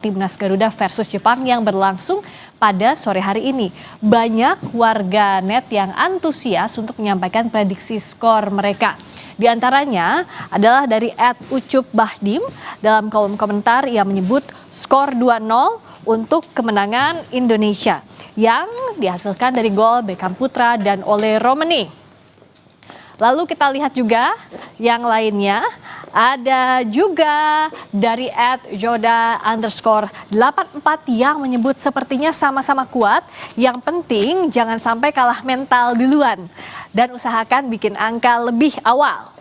Timnas Garuda versus Jepang yang berlangsung pada sore hari ini. Banyak warga net yang antusias untuk menyampaikan prediksi skor mereka. Di antaranya adalah dari @ucupbahdim. Dalam kolom komentar ia menyebut skor 2-0 untuk kemenangan Indonesia yang dihasilkan dari gol Beckham Putra dan Ole Romeni. Lalu kita lihat juga yang lainnya, ada juga dari @joda_84 yang menyebut sepertinya sama-sama kuat, yang penting jangan sampai kalah mental duluan dan usahakan bikin angka lebih awal.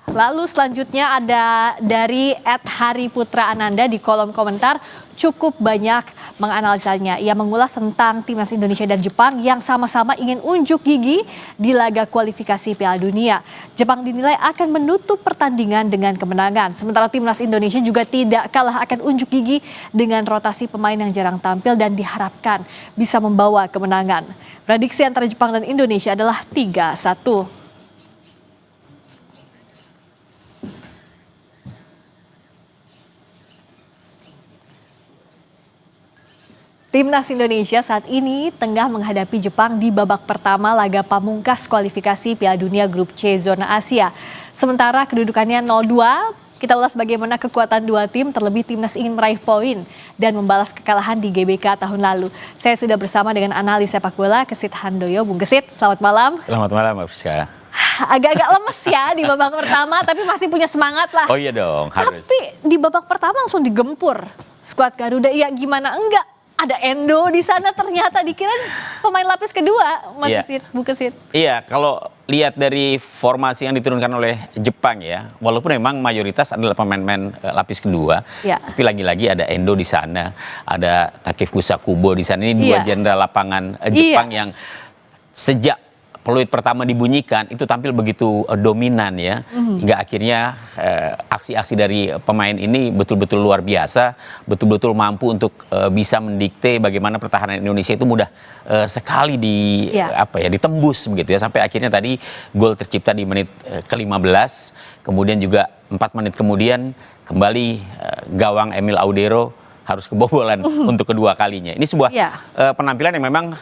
Lalu selanjutnya ada dari @hariputraananda di kolom komentar cukup banyak menganalisanya. Ia mengulas tentang timnas Indonesia dan Jepang yang sama-sama ingin unjuk gigi di laga kualifikasi Piala Dunia. Jepang dinilai akan menutup pertandingan dengan kemenangan. Sementara timnas Indonesia juga tidak kalah akan unjuk gigi dengan rotasi pemain yang jarang tampil dan diharapkan bisa membawa kemenangan. Prediksi antara Jepang dan Indonesia adalah 3-1. Timnas Indonesia saat ini tengah menghadapi Jepang di babak pertama laga pamungkas kualifikasi Piala Dunia Grup C Zona Asia. Sementara kedudukannya 0-2, kita ulas bagaimana kekuatan dua tim, terlebih timnas ingin meraih poin dan membalas kekalahan di GBK tahun lalu. Saya sudah bersama dengan analis sepak bola Kesit Handoyo. Bung Kesit, selamat malam. Selamat malam, Mbak Friska. Agak-agak lemes ya di babak pertama, tapi masih punya semangat lah. Oh iya dong, harus. Tapi di babak pertama langsung digempur skuad Garuda, ya gimana enggak? Ada Endo di sana, ternyata dikira pemain lapis kedua, Mas Kesit, Bu Kesit. Iya, kalau lihat dari formasi yang diturunkan oleh Jepang ya, walaupun memang mayoritas adalah pemain-pemain lapis kedua, tapi lagi-lagi ada Endo di sana, ada Takefusa Kubo di sana. Ini dua jenderal lapangan Jepang yang sejak peluit pertama dibunyikan itu tampil begitu dominan ya, hingga akhirnya aksi-aksi dari pemain ini betul-betul luar biasa, betul-betul mampu untuk bisa mendikte bagaimana pertahanan Indonesia itu mudah sekali ditembus begitu ya, sampai akhirnya tadi gol tercipta di menit ke-15, kemudian juga 4 menit kemudian kembali gawang Emil Audero harus kebobolan untuk kedua kalinya. Ini sebuah penampilan yang memang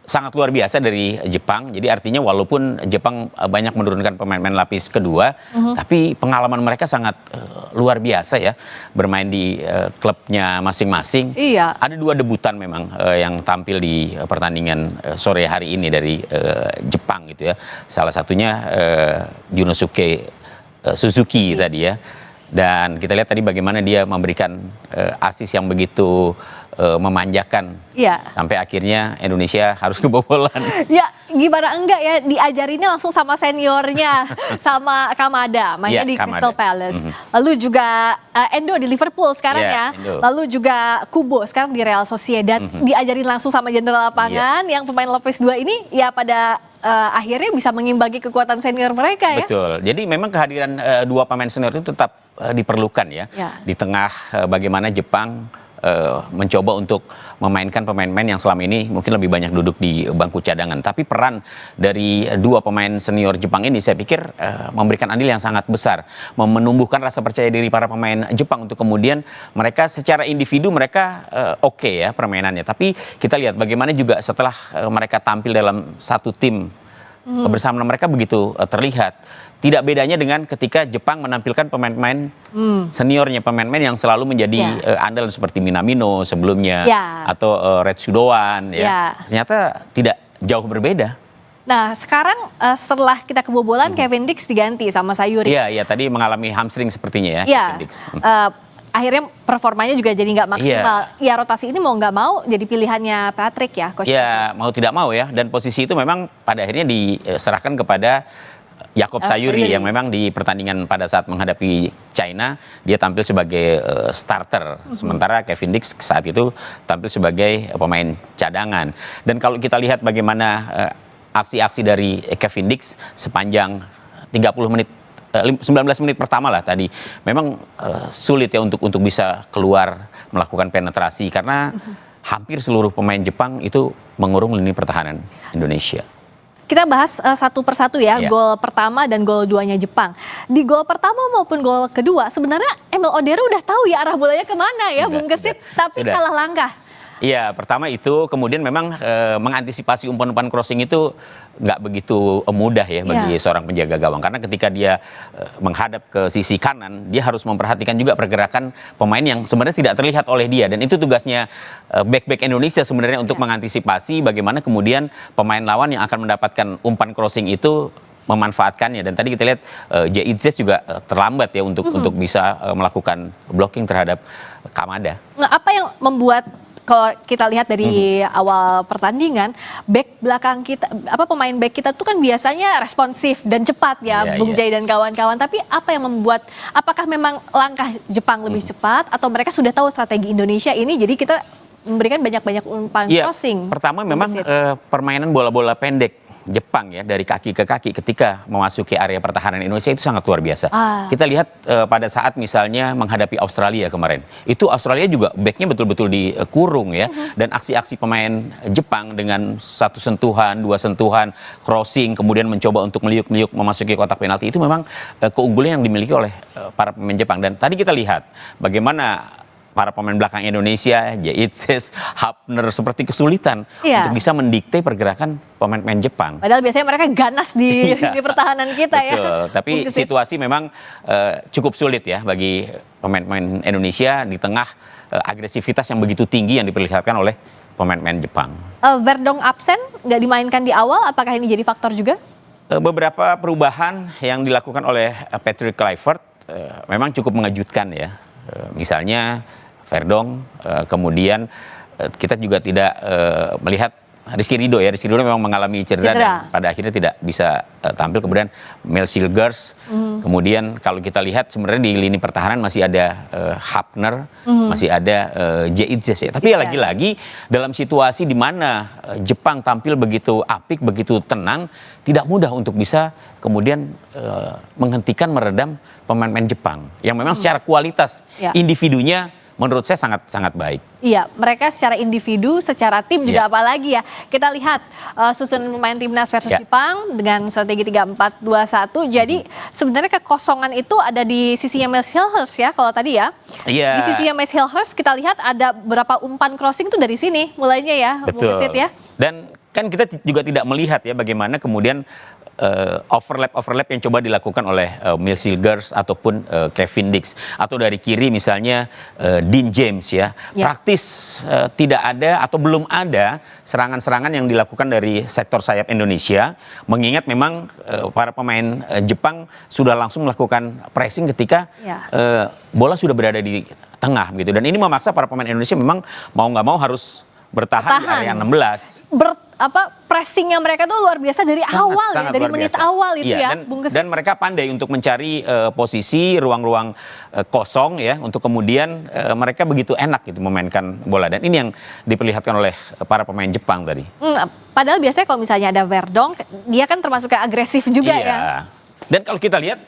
sangat luar biasa dari Jepang. Jadi artinya walaupun Jepang banyak menurunkan pemain-pemain lapis kedua, tapi pengalaman mereka sangat luar biasa ya, bermain di klubnya masing-masing. Ada 2 debutan memang yang tampil di pertandingan sore hari ini dari Jepang gitu ya. Salah satunya Yunosuke Suzuki tadi ya. Dan kita lihat tadi bagaimana dia memberikan asis yang begitu memanjakan, sampai akhirnya Indonesia harus kebobolan. Ya gimana enggak ya, diajarinnya langsung sama seniornya, sama Kamada, mainnya di Crystal Palace. Lalu juga Endo di Liverpool sekarang lalu juga Kubo sekarang di Real Sociedad, diajarin langsung sama jenderal lapangan yang pemain lapis 2 ini ya pada akhirnya bisa mengimbangi kekuatan senior mereka ya. Betul, jadi memang kehadiran 2 pemain senior itu tetap diperlukan ya, di tengah bagaimana Jepang mencoba untuk memainkan pemain-pemain yang selama ini mungkin lebih banyak duduk di bangku cadangan. Tapi peran dari 2 pemain senior Jepang ini saya pikir memberikan andil yang sangat besar, menumbuhkan rasa percaya diri para pemain Jepang untuk kemudian mereka secara individu mereka oke ya permainannya. Tapi kita lihat bagaimana juga setelah mereka tampil dalam satu tim, kebersamaan mereka begitu terlihat. Tidak bedanya dengan ketika Jepang menampilkan pemain-pemain seniornya, pemain-pemain yang selalu menjadi andalan seperti Minamino sebelumnya, atau Retsudoan ya. Ternyata tidak jauh berbeda. Nah sekarang setelah kita kebobolan, Kevin Dix diganti sama Sayuri. Iya, tadi mengalami hamstring sepertinya ya. Kevin Dix. Akhirnya performanya juga jadi nggak maksimal. Ya rotasi ini mau nggak mau jadi pilihannya Patrick ya, Coach. Ya mau tidak mau ya, dan posisi itu memang pada akhirnya diserahkan kepada Yakob Sayuri yang memang di pertandingan pada saat menghadapi China dia tampil sebagai starter, sementara Kevin Dix saat itu tampil sebagai pemain cadangan. Dan kalau kita lihat bagaimana aksi-aksi dari Kevin Dix sepanjang 19 menit pertama lah tadi, memang sulit ya untuk bisa keluar melakukan penetrasi karena hampir seluruh pemain Jepang itu mengurung lini pertahanan Indonesia. Kita bahas satu persatu ya, gol pertama dan gol duanya Jepang. Di gol pertama maupun gol kedua, sebenarnya Emil Odero udah tahu ya arah bolanya kemana ya, Bung Kesit, tapi kalah langkah. Iya, pertama itu, kemudian memang mengantisipasi umpan-umpan crossing itu nggak begitu mudah ya bagi seorang penjaga gawang. Karena ketika dia menghadap ke sisi kanan, dia harus memperhatikan juga pergerakan pemain yang sebenarnya tidak terlihat oleh dia. Dan itu tugasnya back-back Indonesia sebenarnya untuk mengantisipasi bagaimana kemudian pemain lawan yang akan mendapatkan umpan crossing itu memanfaatkannya. Dan tadi kita lihat J.I.Z juga terlambat ya untuk bisa melakukan blocking terhadap Kamada. Nah, apa yang membuat, kalau kita lihat dari awal pertandingan, back belakang kita, pemain back kita tuh kan biasanya responsif dan cepat ya, Bung Jai dan kawan-kawan. Tapi apa yang membuat, apakah memang langkah Jepang lebih cepat atau mereka sudah tahu strategi Indonesia ini, jadi kita memberikan banyak-banyak umpan crossing? Pertama memang permainan bola-bola pendek Jepang ya, dari kaki ke kaki ketika memasuki area pertahanan Indonesia itu sangat luar biasa. Kita lihat pada saat misalnya menghadapi Australia kemarin, itu Australia juga backnya betul-betul dikurung ya, dan aksi-aksi pemain Jepang dengan satu sentuhan, dua sentuhan, crossing, kemudian mencoba untuk meliuk-meliuk memasuki kotak penalti, itu memang keunggulan yang dimiliki oleh para pemain Jepang. Dan tadi kita lihat bagaimana para pemain belakang Indonesia, J.I.Z, Hapner seperti kesulitan untuk bisa mendikte pergerakan pemain-pemain Jepang. Padahal biasanya mereka ganas di pertahanan kita. Betul. Ya. Tapi situasi memang cukup sulit ya bagi pemain-pemain Indonesia di tengah agresivitas yang begitu tinggi yang diperlihatkan oleh pemain-pemain Jepang. Verdong absen, nggak dimainkan di awal, apakah ini jadi faktor juga? Beberapa perubahan yang dilakukan oleh Patrick Kluivert memang cukup mengejutkan ya. Misalnya Verdong, kemudian kita juga tidak melihat Rizky Ridho ya. Rizky Ridho memang mengalami cedera dan pada akhirnya tidak bisa tampil. Kemudian Mel Silgers, kemudian kalau kita lihat sebenarnya di lini pertahanan masih ada Hapner, masih ada J.I.Z ya. Tapi lagi-lagi dalam situasi di mana Jepang tampil begitu apik, begitu tenang, tidak mudah untuk bisa kemudian menghentikan, meredam pemain-pemain Jepang yang memang secara kualitas individunya menurut saya sangat baik. Iya, mereka secara individu, secara tim juga apalagi ya. Kita lihat susunan pemain timnas versus Jepang dengan strategi 3-4-2-1. Jadi sebenarnya kekosongan itu ada di sisinya Mads Hilgers ya, kalau tadi ya. Di sisinya Mads Hilgers kita lihat ada beberapa umpan crossing itu dari sini mulainya ya, Bung Kesit ya. Dan kan kita juga tidak melihat ya bagaimana kemudian overlap yang coba dilakukan oleh Mel Silgers ataupun Kevin Dix, atau dari kiri misalnya Dean James ya. Praktis tidak ada atau belum ada serangan-serangan yang dilakukan dari sektor sayap Indonesia, mengingat memang para pemain Jepang sudah langsung melakukan pressing ketika bola sudah berada di tengah gitu, dan ini memaksa para pemain Indonesia memang mau nggak mau harus bertahan di area 16. Pressingnya mereka tuh luar biasa dari awal ya, dari menit awal itu ya, Bung Kesit. Dan mereka pandai untuk mencari posisi ruang-ruang kosong ya, untuk kemudian mereka begitu enak gitu memainkan bola, dan ini yang diperlihatkan oleh para pemain Jepang tadi. Padahal biasanya kalau misalnya ada Verdong, dia kan termasuk kayak agresif juga ya. Dan kalau kita lihat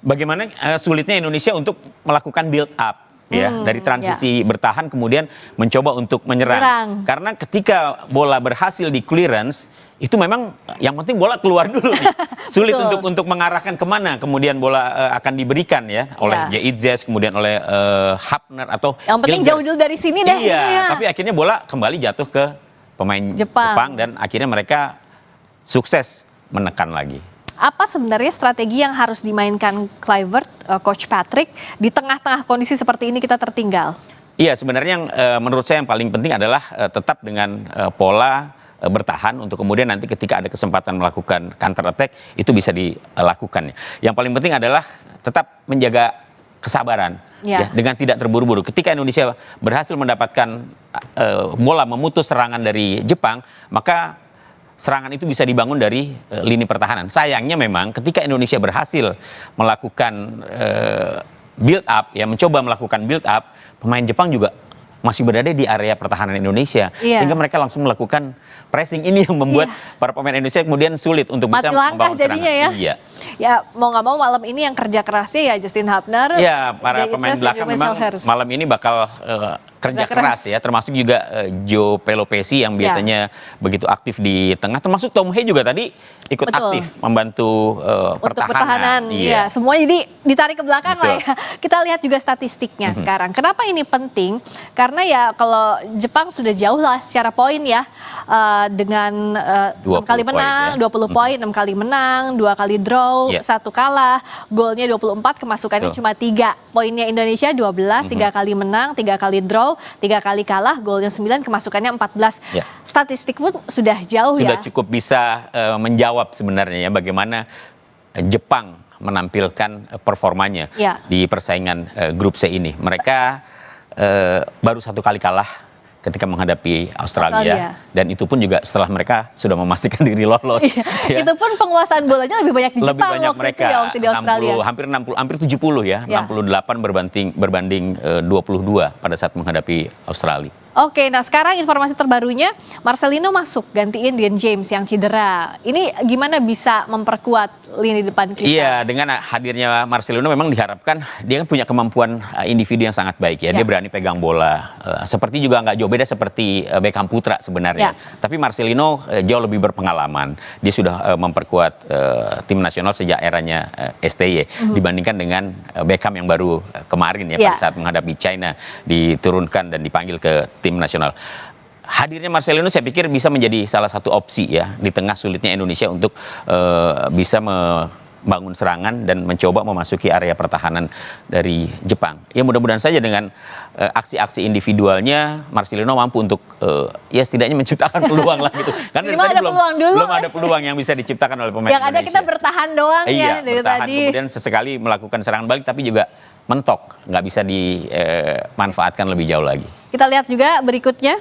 bagaimana sulitnya Indonesia untuk melakukan build up. Ya, dari transisi bertahan kemudian mencoba untuk menyerang. Karena ketika bola berhasil di clearance, itu memang yang penting bola keluar dulu nih. Sulit untuk mengarahkan kemana kemudian bola akan diberikan ya oleh J.I.Z, kemudian oleh Hapner atau yang penting jauh dulu dari sini deh. Tapi akhirnya bola kembali jatuh ke pemain Jepang dan akhirnya mereka sukses menekan lagi. Apa sebenarnya strategi yang harus dimainkan Kluivert, Coach Patrick, di tengah-tengah kondisi seperti ini kita tertinggal? Iya, sebenarnya yang menurut saya yang paling penting adalah tetap dengan pola bertahan untuk kemudian nanti ketika ada kesempatan melakukan counter attack itu bisa dilakukan. Yang paling penting adalah tetap menjaga kesabaran ya, dengan tidak terburu-buru. Ketika Indonesia berhasil mendapatkan bola memutus serangan dari Jepang, maka serangan itu bisa dibangun dari lini pertahanan. Sayangnya memang ketika Indonesia berhasil melakukan build up, ya mencoba melakukan build up, pemain Jepang juga masih berada di area pertahanan Indonesia, sehingga mereka langsung melakukan pressing. Ini yang membuat para pemain Indonesia kemudian sulit untuk bisa membangun serangan. Ya. Iya. Ya mau nggak mau malam ini yang kerja kerasnya ya Justin Hubner. Ya, para pemain belakang memang malam ini bakal kerja keras ya, termasuk juga Joe Pelopesi yang biasanya begitu aktif di tengah, termasuk Tom Hea juga tadi ikut aktif membantu pertahanan. Iya, semua jadi ditarik ke belakang lah ya. Kita lihat juga statistiknya sekarang. Kenapa ini penting? Karena ya kalau Jepang sudah jauh lah secara poin ya, dengan 6 kali menang, 20 poin, 6 kali menang, 2 kali draw, 1 kalah, golnya 24, kemasukannya cuma 3. Poinnya Indonesia 12, 3 kali menang, 3 kali draw, 3 kali kalah, golnya 9, kemasukannya 14. Statistik pun sudah jauh sudah cukup bisa menjawab sebenarnya ya bagaimana Jepang menampilkan performanya di persaingan grup C ini. Mereka baru 1 kali kalah ketika menghadapi Australia. Dan itu pun juga setelah mereka sudah memastikan diri lolos. Ya. Itu pun penguasaan bolanya lebih banyak di Jepang waktu mereka, itu ya, waktu di Australia. 60, hampir 70 ya, 68 berbanding 22 pada saat menghadapi Australia. Oke, nah sekarang informasi terbarunya Marcelino masuk gantiin Dean James yang cedera. Ini gimana bisa memperkuat lini depan kita? Iya, dengan hadirnya Marcelino memang diharapkan dia kan punya kemampuan individu yang sangat baik ya. Dia berani pegang bola. Seperti juga nggak jauh beda seperti Beckham Putra sebenarnya. Tapi Marcelino jauh lebih berpengalaman. Dia sudah memperkuat tim nasional sejak eranya STY dibandingkan dengan Beckham yang baru kemarin ya pada saat menghadapi China diturunkan dan dipanggil ke tim nasional. Hadirnya Marcelino saya pikir bisa menjadi salah satu opsi ya di tengah sulitnya Indonesia untuk bisa membangun serangan dan mencoba memasuki area pertahanan dari Jepang. Ya mudah-mudahan saja dengan aksi-aksi individualnya Marcelino mampu untuk ya setidaknya menciptakan peluang lah gitu. Karena dari tadi belum ada peluang yang bisa diciptakan oleh pemain Indonesia. Yang ada kita bertahan doang ya dari bertahan, tadi. Kemudian sesekali melakukan serangan balik tapi juga mentok, nggak bisa dimanfaatkan lebih jauh lagi. Kita lihat juga berikutnya,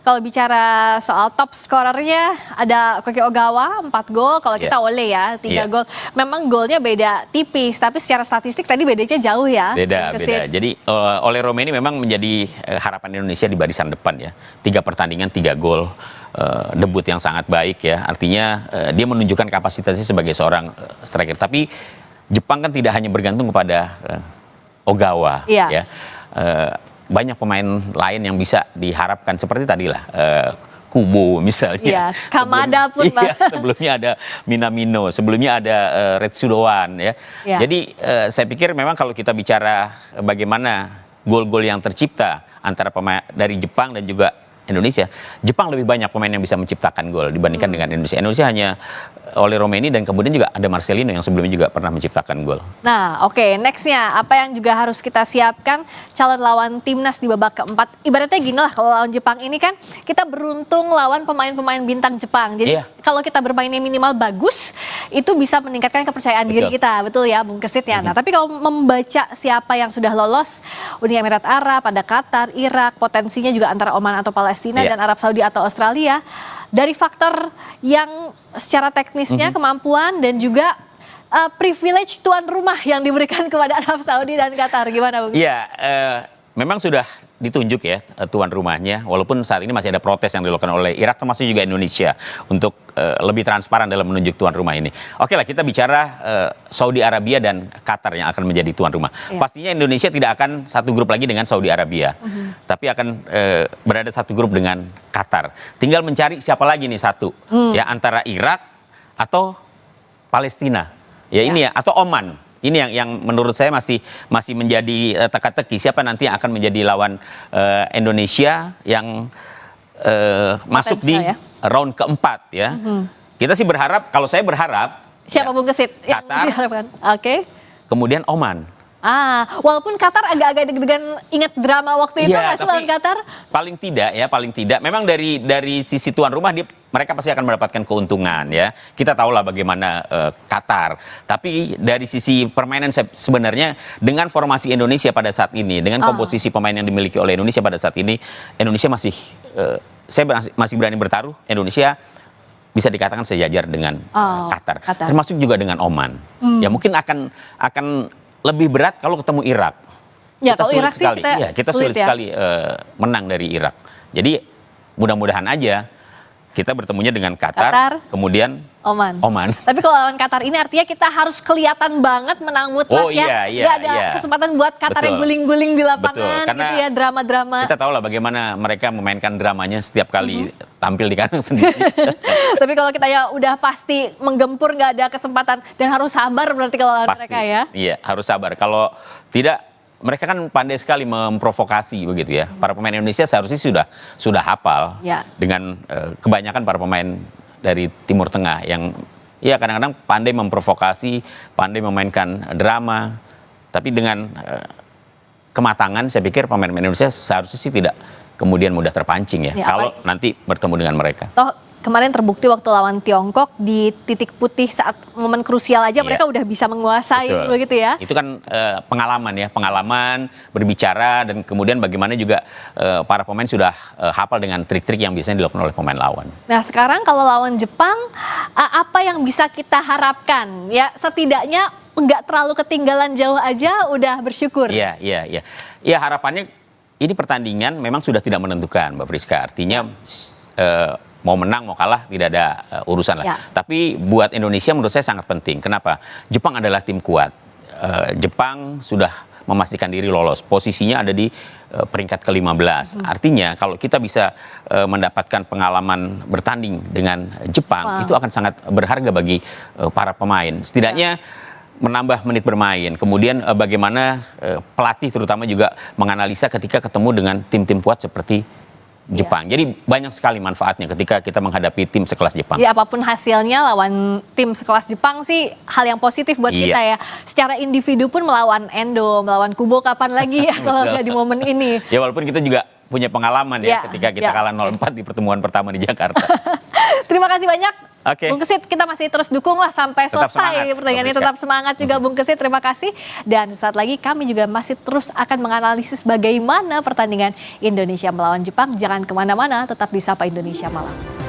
kalau bicara soal top scorernya ada Koki Ogawa 4 gol, kalau kita Ole ya 3 gol. Memang golnya beda tipis, tapi secara statistik tadi bedanya jauh ya. Beda. Jadi Ole Romeni memang menjadi harapan Indonesia di barisan depan ya. 3 pertandingan 3 gol. Debut yang sangat baik ya. Artinya dia menunjukkan kapasitasnya sebagai seorang striker. Tapi Jepang kan tidak hanya bergantung kepada Ogawa ya. Banyak pemain lain yang bisa diharapkan seperti tadi lah Kubo misalnya. Kamada pun sebelumnya ada Minamino, sebelumnya ada Retsudoan ya. Jadi saya pikir memang kalau kita bicara bagaimana gol-gol yang tercipta antara pemain dari Jepang dan juga Indonesia, Jepang lebih banyak pemain yang bisa menciptakan gol dibandingkan dengan Indonesia. Indonesia hanya Ole Romeni dan kemudian juga ada Marcelino yang sebelumnya juga pernah menciptakan gol. Nah, nextnya apa yang juga harus kita siapkan calon lawan timnas di babak keempat. Ibaratnya gini lah, kalau lawan Jepang ini kan kita beruntung lawan pemain-pemain bintang Jepang. Jadi kalau kita bermainnya minimal bagus, itu bisa meningkatkan kepercayaan diri kita, betul ya, Bung Kesit ya. Nah, tapi kalau membaca siapa yang sudah lolos, Uni Emirat Arab, ada Qatar, Irak, potensinya juga antara Oman atau Palestina dan Arab Saudi atau Australia. Dari faktor yang secara teknisnya kemampuan dan juga privilege tuan rumah yang diberikan kepada Arab Saudi dan Qatar, gimana Bung? Iya, memang sudah ditunjuk ya tuan rumahnya, walaupun saat ini masih ada protes yang dilakukan oleh Irak termasuk juga Indonesia untuk lebih transparan dalam menunjuk tuan rumah ini. Oke lah, kita bicara Saudi Arabia dan Qatar yang akan menjadi tuan rumah. Pastinya Indonesia tidak akan satu grup lagi dengan Saudi Arabia, tapi akan berada satu grup dengan Qatar. Tinggal mencari siapa lagi nih satu, ya antara Irak atau Palestina, ya ini ya, atau Oman. Ini yang menurut saya masih menjadi teka-teki siapa nanti yang akan menjadi lawan Indonesia yang masuk di round keempat ya. Kita sih berharap, kalau saya berharap siapa Bung Kesit yang diharapkan? Kemudian Oman. Walaupun Qatar agak-agak deg-degan, ingat drama waktu itu nggak sih lawan Qatar? Paling tidak. Memang dari sisi tuan rumah mereka pasti akan mendapatkan keuntungan ya. Kita tahulah bagaimana Qatar. Tapi dari sisi permainan sebenarnya dengan formasi Indonesia pada saat ini, dengan komposisi pemain yang dimiliki oleh Indonesia pada saat ini, Indonesia saya masih berani bertaruh. Indonesia bisa dikatakan sejajar dengan Qatar, termasuk juga dengan Oman. Ya mungkin akan lebih berat kalau ketemu Irak. Ya, kalau Irak sih kita sulit sekali menang dari Irak. Jadi mudah-mudahan aja kita bertemunya dengan Qatar. Kemudian Oman. Tapi kalau lawan Qatar ini artinya kita harus kelihatan banget menang mutlak Nggak ada kesempatan buat Qatar yang guling-guling di lapangan gitu ya, drama-drama. Kita tahu lah bagaimana mereka memainkan dramanya setiap kali tampil di kandang sendiri. Tapi kalau kita ya udah pasti menggempur, nggak ada kesempatan dan harus sabar berarti kalau lawan mereka ya. Iya, harus sabar. Kalau tidak, mereka kan pandai sekali memprovokasi begitu ya. Para pemain Indonesia seharusnya sudah hafal dengan kebanyakan para pemain dari Timur Tengah yang ya kadang-kadang pandai memprovokasi, pandai memainkan drama. Tapi dengan kematangan saya pikir pemain Indonesia seharusnya sih tidak kemudian mudah terpancing ya kalau nanti bertemu dengan mereka. Kemarin terbukti waktu lawan Tiongkok di titik putih saat momen krusial aja mereka udah bisa menguasai begitu ya. Itu kan pengalaman berbicara dan kemudian bagaimana juga para pemain sudah hafal dengan trik-trik yang biasanya dilakukan oleh pemain lawan. Nah, sekarang kalau lawan Jepang apa yang bisa kita harapkan? Ya setidaknya nggak terlalu ketinggalan jauh aja udah bersyukur. Iya. Ya harapannya ini pertandingan memang sudah tidak menentukan, Mbak Friska. Artinya mau menang mau kalah tidak ada urusan lah. Tapi buat Indonesia menurut saya sangat penting. Kenapa? Jepang adalah tim kuat. Jepang sudah memastikan diri lolos. Posisinya ada di peringkat ke-15. Artinya kalau kita bisa mendapatkan pengalaman bertanding dengan Jepang, itu akan sangat berharga bagi para pemain. Setidaknya menambah menit bermain. Kemudian bagaimana pelatih terutama juga menganalisa ketika ketemu dengan tim-tim kuat seperti Jepang. Jadi banyak sekali manfaatnya ketika kita menghadapi tim sekelas Jepang. Ya apapun hasilnya lawan tim sekelas Jepang sih hal yang positif buat kita ya. Secara individu pun melawan Endo, melawan Kubo kapan lagi ya kalau nggak di momen ini. Ya walaupun kita juga punya pengalaman ketika kita kalah 0-4 di pertemuan pertama di Jakarta. Terima kasih banyak. Bung Kesit, kita masih terus dukung lah sampai selesai pertandingan ini. Tetap semangat juga Bung Kesit, terima kasih. Dan saat lagi kami juga masih terus akan menganalisis bagaimana pertandingan Indonesia melawan Jepang. Jangan kemana-mana, tetap di Sapa Indonesia Malam.